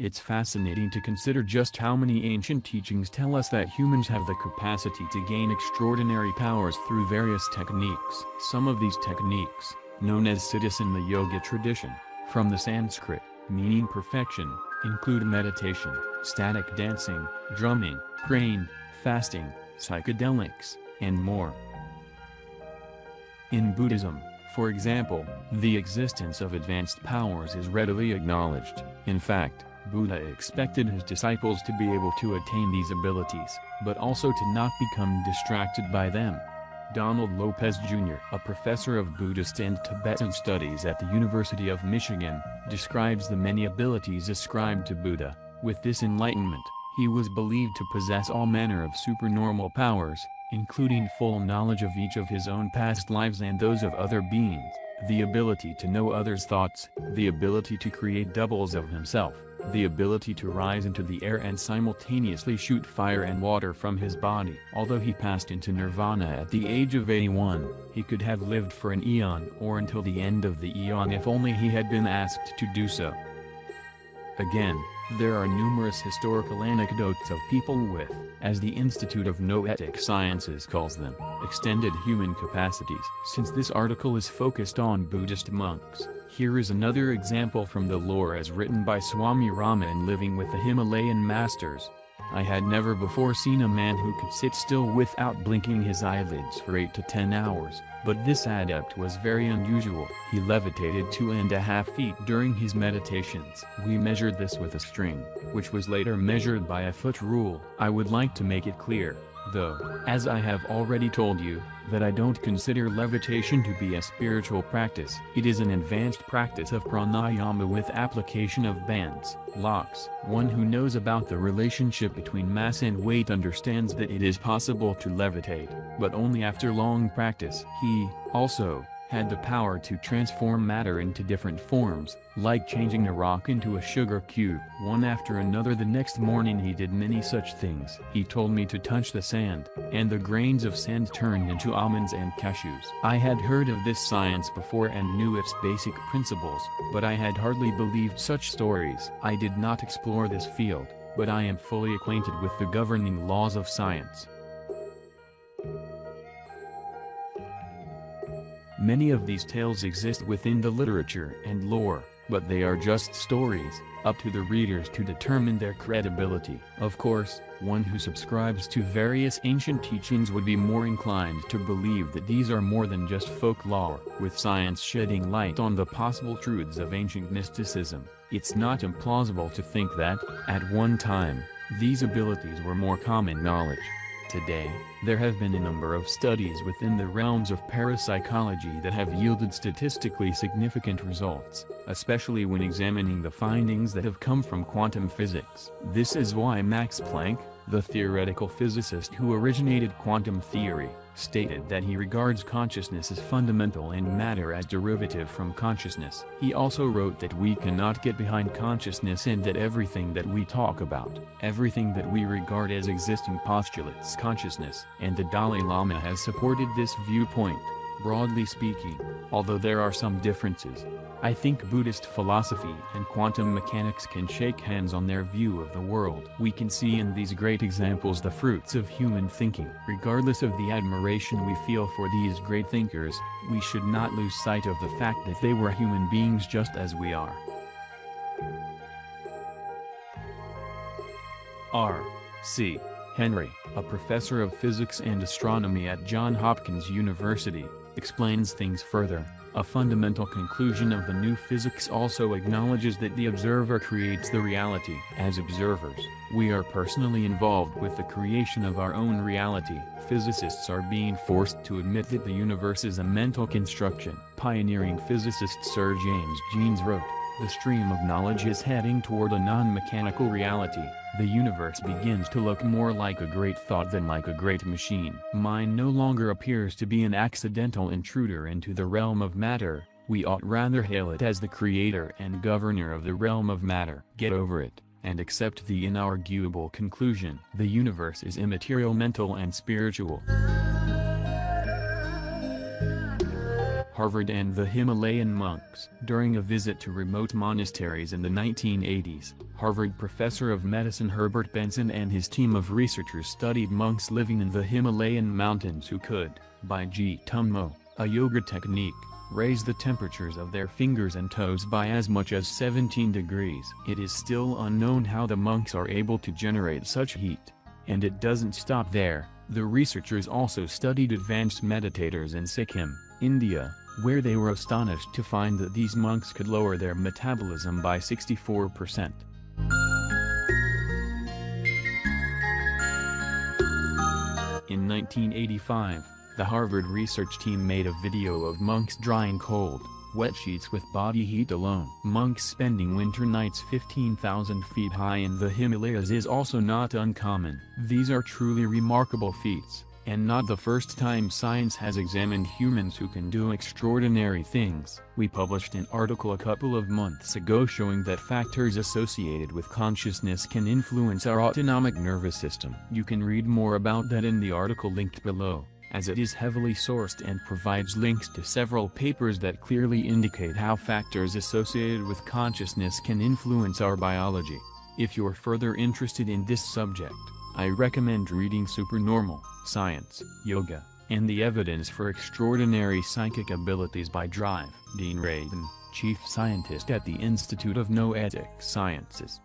It's fascinating to consider just how many ancient teachings tell us that humans have the capacity to gain extraordinary powers through various techniques. Some of these techniques, known as siddhis in the yoga tradition, from the Sanskrit, meaning perfection, include meditation, static dancing, drumming, praying, fasting, psychedelics, and more. In Buddhism, for example, the existence of advanced powers is readily acknowledged. In fact, Buddha expected his disciples to be able to attain these abilities, but also to not become distracted by them. Donald Lopez Jr., a professor of Buddhist and Tibetan studies at the University of Michigan, describes the many abilities ascribed to Buddha. With this enlightenment, he was believed to possess all manner of supernormal powers, including full knowledge of each of his own past lives and those of other beings, the ability to know others' thoughts, the ability to create doubles of himself, the ability to rise into the air and simultaneously shoot fire and water from his body. Although he passed into nirvana at the age of 81, he could have lived for an eon or until the end of the eon if only he had been asked to do so. Again, there are numerous historical anecdotes of people with, as the Institute of Noetic Sciences calls them, extended human capacities. Since this article is focused on Buddhist monks, here is another example from the lore as written by Swami Rama in Living with the Himalayan Masters. I had never before seen a man who could sit still without blinking his eyelids for 8 to 10 hours, but this adept was very unusual. He levitated 2.5 feet during his meditations. We measured this with a string, which was later measured by a foot rule. I would like to make it clear, though, as I have already told you, that I don't consider levitation to be a spiritual practice. It is an advanced practice of pranayama with application of bands, locks. One who knows about the relationship between mass and weight understands that it is possible to levitate, but only after long practice. He, also, had the power to transform matter into different forms, like changing a rock into a sugar cube. One after another the next morning he did many such things. He told me to touch the sand, and the grains of sand turned into almonds and cashews. I had heard of this science before and knew its basic principles, but I had hardly believed such stories. I did not explore this field, but I am fully acquainted with the governing laws of science. Many of these tales exist within the literature and lore, but they are just stories, up to the readers to determine their credibility. Of course, one who subscribes to various ancient teachings would be more inclined to believe that these are more than just folklore. With science shedding light on the possible truths of ancient mysticism, it's not implausible to think that, at one time, these abilities were more common knowledge. Today, there have been a number of studies within the realms of parapsychology that have yielded statistically significant results, especially when examining the findings that have come from quantum physics. This is why Max Planck, the theoretical physicist who originated quantum theory, stated that he regards consciousness as fundamental and matter as derivative from consciousness. He also wrote that we cannot get behind consciousness and that everything that we talk about, everything that we regard as existing postulates consciousness, and the Dalai Lama has supported this viewpoint. Broadly speaking, although there are some differences, I think Buddhist philosophy and quantum mechanics can shake hands on their view of the world. We can see in these great examples the fruits of human thinking. Regardless of the admiration we feel for these great thinkers, we should not lose sight of the fact that they were human beings just as we are. R.C. Henry, a professor of physics and astronomy at Johns Hopkins University, explains things further. A fundamental conclusion of the new physics also acknowledges that the observer creates the reality. As observers, we are personally involved with the creation of our own reality. Physicists are being forced to admit that the universe is a mental construction. Pioneering physicist Sir James Jeans wrote, "The stream of knowledge is heading toward a non-mechanical reality. The universe begins to look more like a great thought than like a great machine. Mind no longer appears to be an accidental intruder into the realm of matter. We ought rather hail it as the creator and governor of the realm of matter. Get over it, and accept the inarguable conclusion. The universe is immaterial, mental and spiritual." Harvard and the Himalayan monks. During a visit to remote monasteries in the 1980s, Harvard professor of medicine Herbert Benson and his team of researchers studied monks living in the Himalayan mountains who could, by Tummo, a yoga technique, raise the temperatures of their fingers and toes by as much as 17 degrees. It is still unknown how the monks are able to generate such heat. And it doesn't stop there. The researchers also studied advanced meditators in Sikkim, India, where they were astonished to find that these monks could lower their metabolism by 64%. In 1985, the Harvard research team made a video of monks drying cold, wet sheets with body heat alone. Monks spending winter nights 15,000 feet high in the Himalayas is also not uncommon. These are truly remarkable feats, and not the first time science has examined humans who can do extraordinary things. We published an article a couple of months ago showing that factors associated with consciousness can influence our autonomic nervous system. You can read more about that in the article linked below, as it is heavily sourced and provides links to several papers that clearly indicate how factors associated with consciousness can influence our biology. If you're further interested in this subject, I recommend reading Supernormal, Science, Yoga, and the Evidence for Extraordinary Psychic Abilities by Dean Radin, Chief Scientist at the Institute of Noetic Sciences.